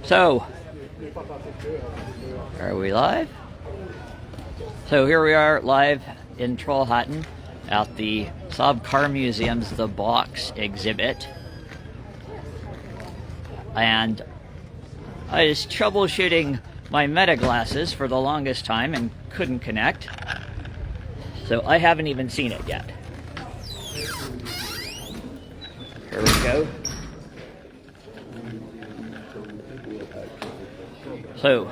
So, are we live? So here we are live in Trollhättan at the Saab Car Museum's The Box exhibit. And I was troubleshooting my Meta glasses for the longest time and couldn't connect. So I haven't even seen it yet. Here we go. So,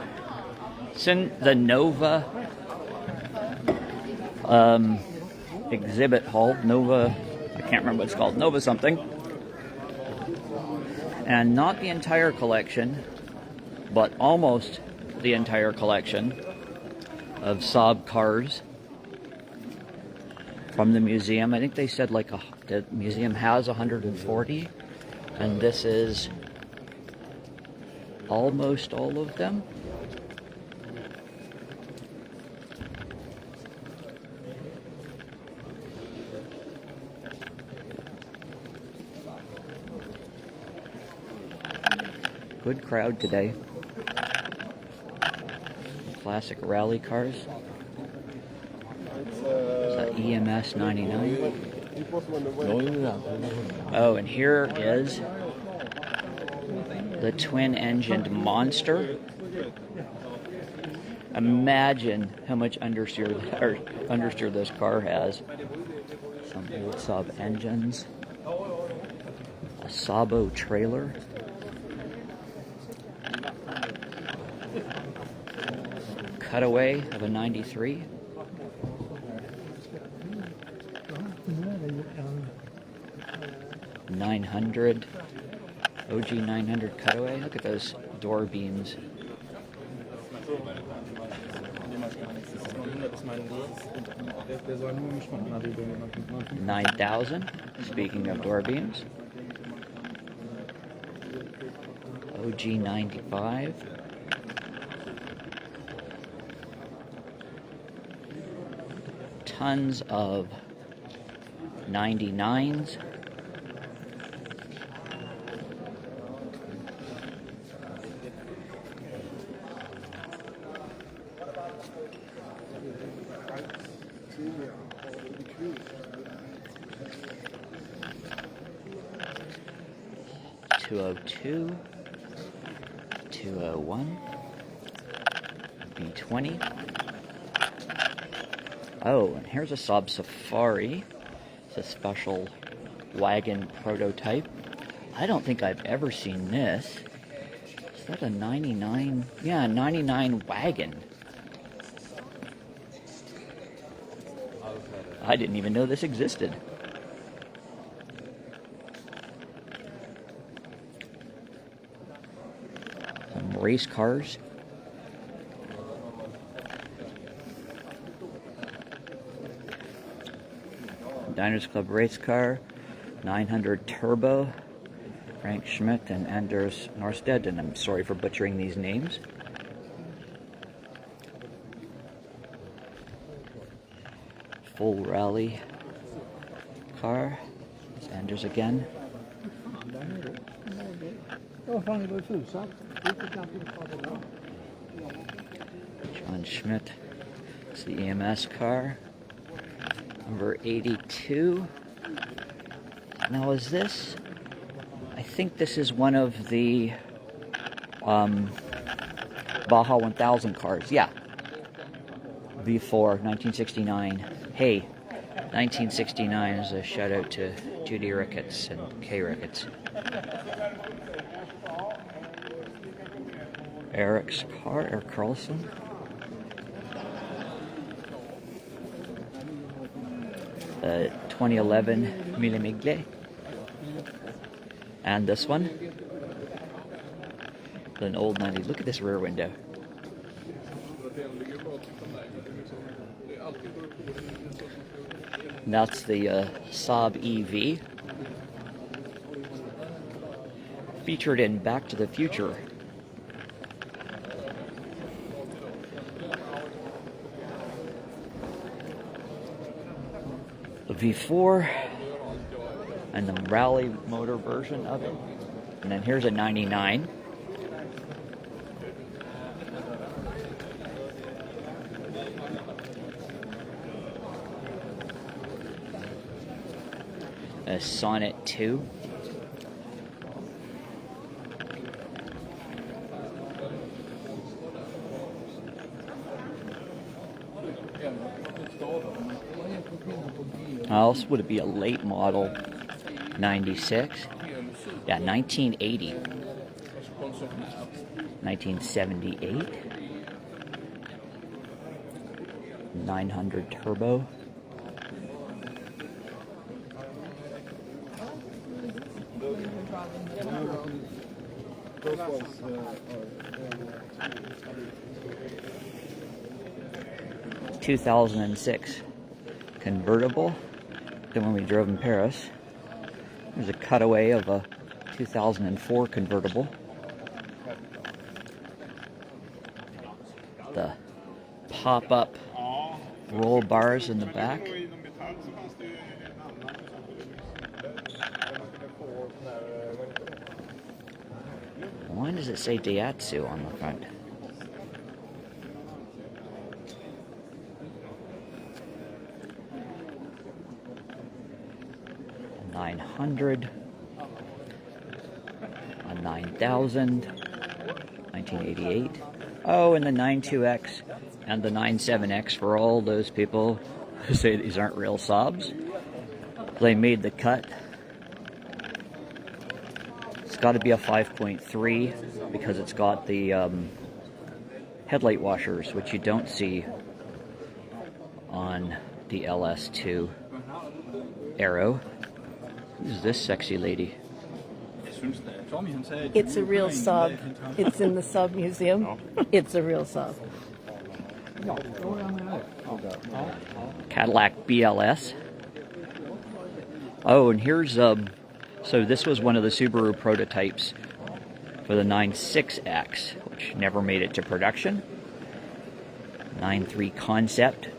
it's in the Nova exhibit hall. Nova, I can't remember what it's called. Nova something. And not the entire collection, but almost the entire collection of Saab cars from the museum. I think they said like the museum has 140, and this is almost all of them. Good crowd today. Classic rally cars. Is that EMS 99? Oh, and here is the twin-engined monster. Imagine how much understeer this car has. Some old Saab engines. A Sabo trailer. Cutaway of a 93. $900 OG 900 cutaway. Look at those door beams. 9,000. Speaking of door beams. OG 95. Tons of 99s. $202, $201, B20. Oh, and here's a Saab Safari. It's a special wagon prototype. I don't think I've ever seen this. Is that a 99? Yeah, a 99 wagon. I didn't even know this existed. Some race cars. Diners Club race car, 900 Turbo, Frank Schmidt and Anders Norstedt, and I'm sorry for butchering these names. Full rally car. It's Anders again. John Schmidt. It's the EMS car. Number 82. Now is this? I think this is one of the Baja 1000 cars. Yeah. V4, 1969. Hey, 1969 is a shout out to Judy Ricketts and Kay Ricketts. Eric's car, Eric Carlson. 2011 Mille. And this one. An old 90. Look at this rear window. And that's the Saab EV. Featured in Back to the Future. The V4 and the rally motor version of it. And then here's a 99. A Sonnet 2. Else would it be a late model 96? Yeah, 1980. 1978. 900 turbo. ...2006 convertible. Then when we drove in Paris, there's a cutaway of a 2004 convertible. The pop-up roll bars in the back. Why does it say Daihatsu on the front? A 900, a 9000, 1988. Oh, and the 92X and the 97X for all those people who say these aren't real Saabs. They made the cut. It's got to be a 5.3 because it's got the headlight washers, which you don't see on the LS2 Aero. Who's this sexy lady? It's a real Saab. It's in the Saab Museum. It's a real Saab. Cadillac BLS. Oh, and here's so this was one of the Subaru prototypes for the 96X, which never made it to production. 93 concept.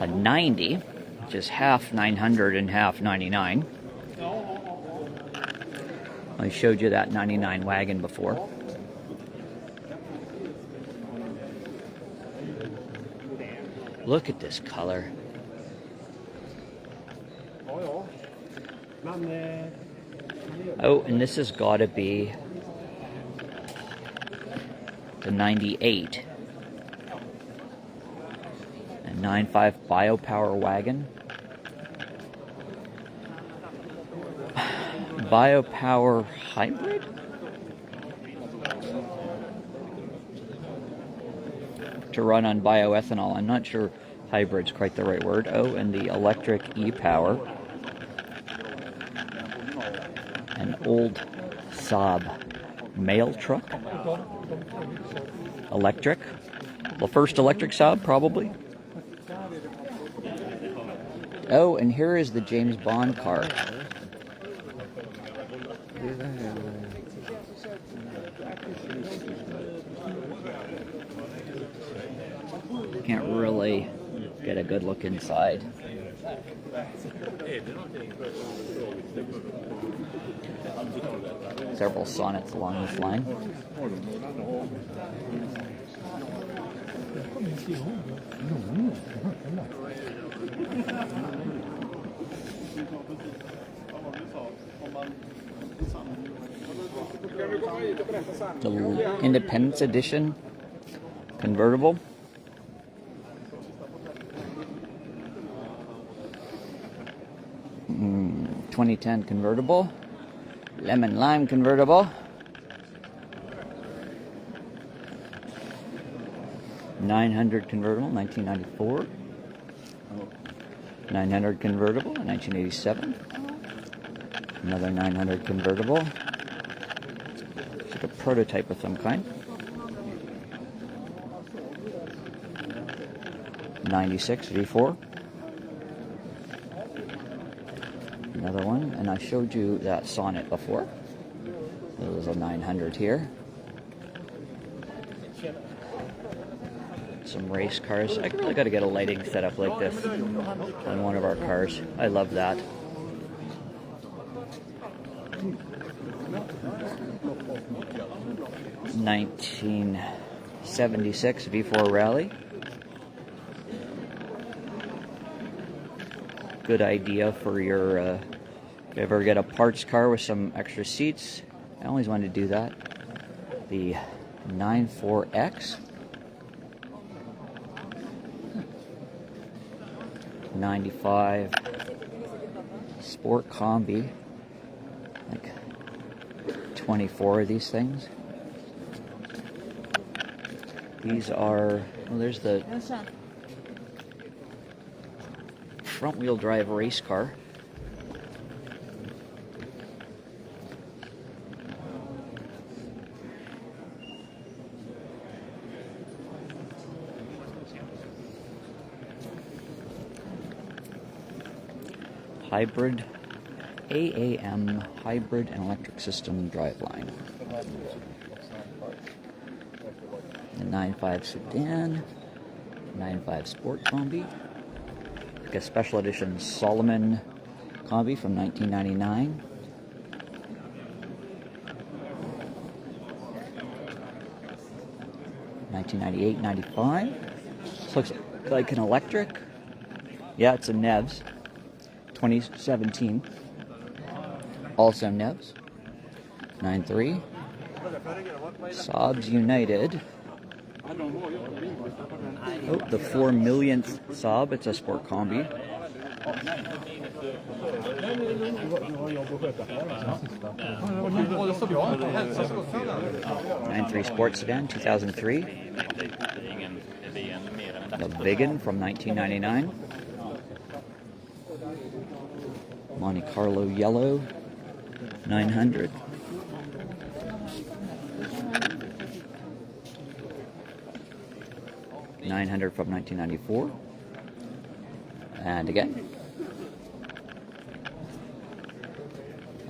A 90, which is half 900 and half 99. I showed you that 99 wagon before. Look at this color. Oh, and this has got to be the 98. A 9.5 Biopower wagon. Biopower hybrid? To run on bioethanol. I'm not sure hybrid's quite the right word. Oh, and the electric e-power. An old Saab mail truck. Electric. The first electric Saab, probably. Oh, and here is the James Bond car. Can't really get a good look inside. Several Sonnets along this line. The Independence Edition convertible. Mm, 2010 convertible. Lemon lime convertible. 900 convertible, 1994. 900 convertible, 1987. Another 900 convertible. It's like a prototype of some kind. 96 V4. Another one, and I showed you that Sonnet before. There was a 900 here. Some race cars. I really got to get a lighting setup like this on one of our cars. I love that. ...1976 V4 Rally. good idea for your, if you ever get a parts car with some extra seats. I always wanted to do that. The 94X. 95 Sport Combi. Like 24 of these things. These are, well, there's the front wheel drive race car. Hybrid AAM hybrid and electric system driveline. The 95 sedan, 95 Sport Combi, like a special edition Solomon Combi from 1999. $1998-95. This looks like an electric. Yeah, it's a NEVs. 2017. Also NEVs. 93. Saabs United. Oh, the 4 millionth Saab. It's a Sport Combi. 93 Sports Sedan, 2003. The Biggin from 1999. Monte Carlo Yellow, 900. $900 from 1994. And again.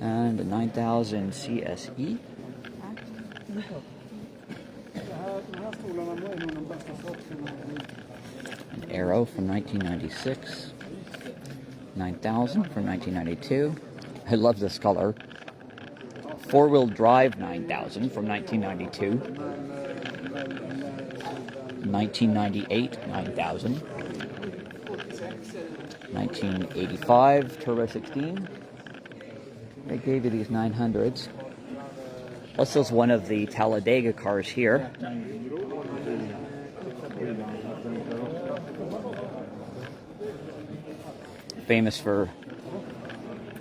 And a 9000 CSE. An Arrow from 1996. 9000 from 1992. I love this color. Four-wheel drive 9000 from 1992. 1998 9000. 1985 Turbo 16. They gave you these 900s. This is one of the Talladega cars here. Famous for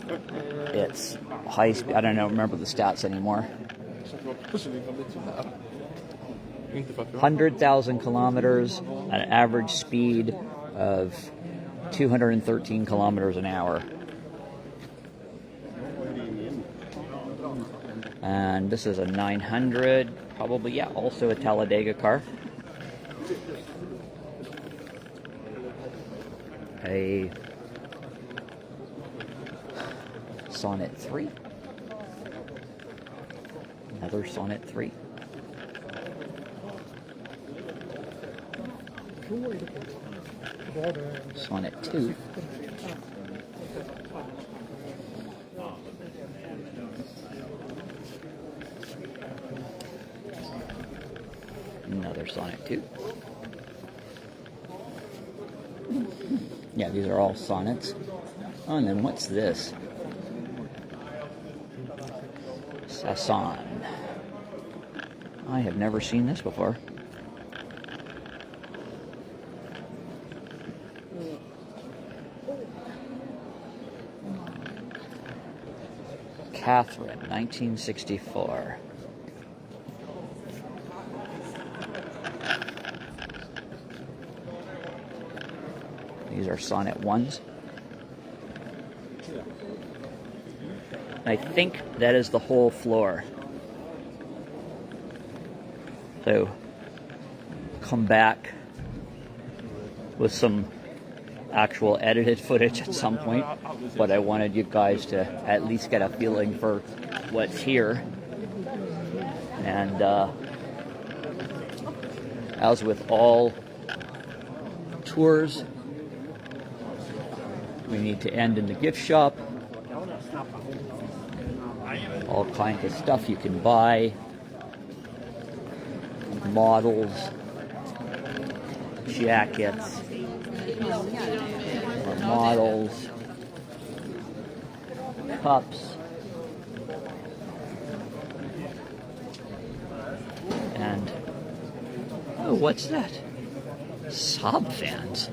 its high speed. I don't know, remember the stats anymore. 100,000 kilometers, an average speed of 213 kilometers an hour. And this is a 900, probably, yeah, also a Talladega car. A Sonnet 3. Another Sonnet 3. Sonnet 2. Another Sonnet 2. Yeah, these are all Sonnets. Oh, and then what's this? Sasan. I have never seen this before. Catherine, 1964. These are Sonnet 1s. I think that is the whole floor. So, come back with some actual edited footage at some point, but I wanted you guys to at least get a feeling for what's here. And as with all tours, we need to end in the gift shop. All kinds of stuff you can buy. Models, jackets, models, cups. And, oh, what's that? SaabFaans.